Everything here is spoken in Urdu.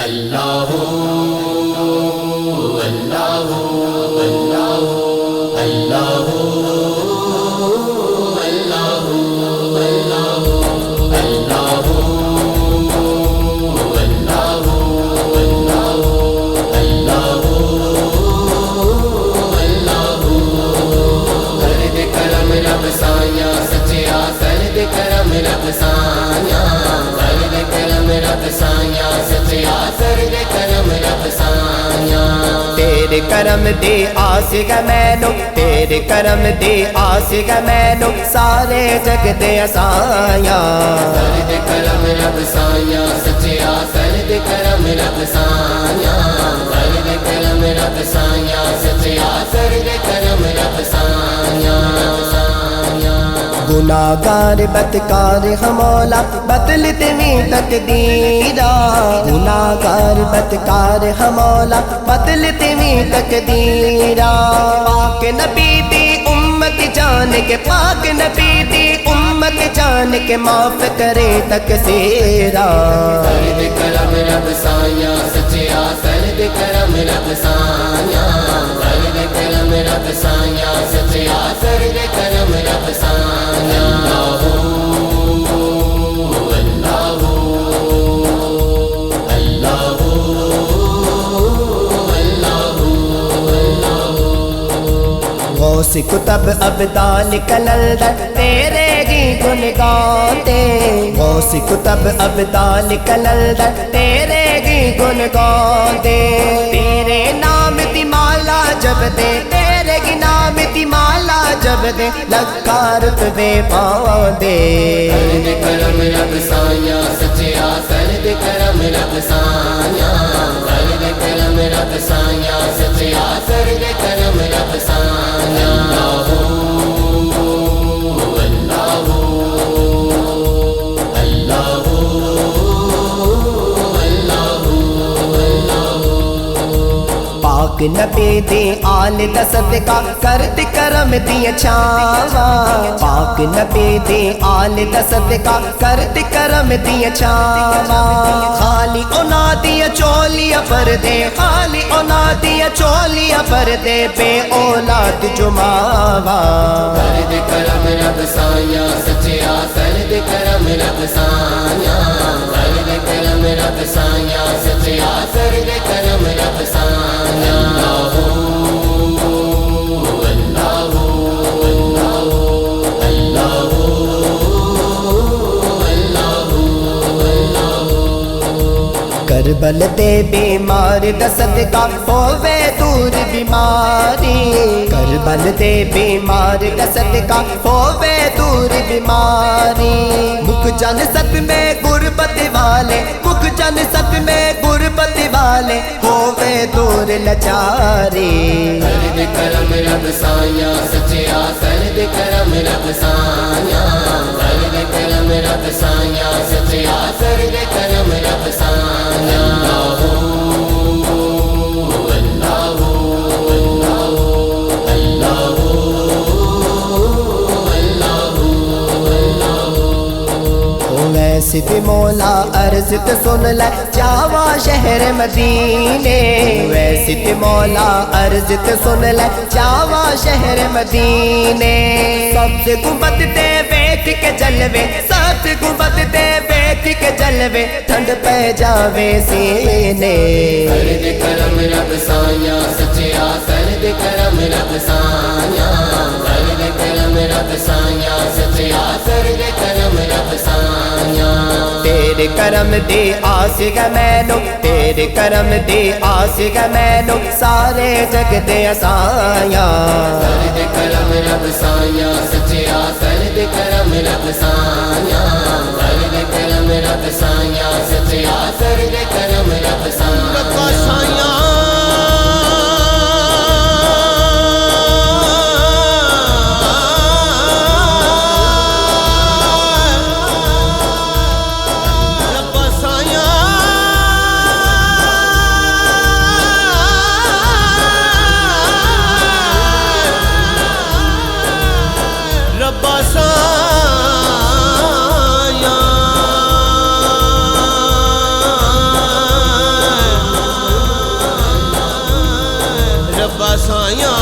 اللہ اللہ اللہ اللہ تیرے کرم دی آس گا مینو تیرے کرم دی آس گا مینو سارے جگ دے اسایا سرد کرم رب سایا سچیا سرد کرم رب سایا سرد کرم رب سایا سچیا سرد کرم رب سایا گناہگار بدکار ہمولا بدلت میں تقدیرا گناہگار بدکار ہمولا بدلت میں تقدیرا پاک نبی دی امت جان کے پاک نبی دی امت جان کے معاف کرے تقصیرا سرد کرم رب سایا سچیا سرد کرم رب سایا سرد کرم رب سایا سچیا سرد کرم رب سایا غوث کتب ابدال کلندر تیرے گی گن گاتے غوث کتب ابدال کلندر تیرے گی گن گاتے تیرے نام دی مالا جب دے تیرے گی نام دی مالا جب دے لکار تبے پاؤں دے سرد کرم رب سایا سچیا سرد کرم رب سایا سرد کرم رب سایا سچیا سرد کرم رب سایا پاک نبی دی آل دا صدقہ کرت کرم دی چھاوا پاک نبی دی آل دا صدقہ کرت کرم دی چھاوا خالی اونا دی چولیا پر دے خالی اونا دی چولیا پر دے بے اولاد جماوا سرد کرم رب سایا سچیا سرد کرم رب سایا سرد کرم رب سایا سچیا سرد کرم رب سایا کربل دے بیمار دا صدقہ ہووے دور بیماری کربل دے بیمار دا صدقہ ہووے دور بیماری مک جان سب میں غربت والے مک جان سب میں غربت والے ہووے دور لچاری سرد کرم رب سایا سچیا سرد کرم رب سایا سرد کرم رب سایا سچیا سرد کرم رب سایا ویسے بھی مولا عرض تو سن لے جاوا شہر مدینے ویسے بھی مولا عرض تو سن لے جاوا شہر مدینے سب سے گنبد دے بیٹھ کے جلوے سب سے گنبد دے بیٹھ کے جلوے ٹھنڈ پہ جاوے سینے سرد کرم رب سایا سچیا سرد کرم رب سایا سرد کرم رب سایا سچیا سرد کرم رب سایا تیرے کرم دی آس گا مینو تیرے کرم دی آس گا مینو سارے جگ دے اسایا سرد کرم رب سایا سچیا سرد کرم رب سایا سرد کرم رب سایا سچیا سرد کرم رب سایا ਸਾਈਆਂ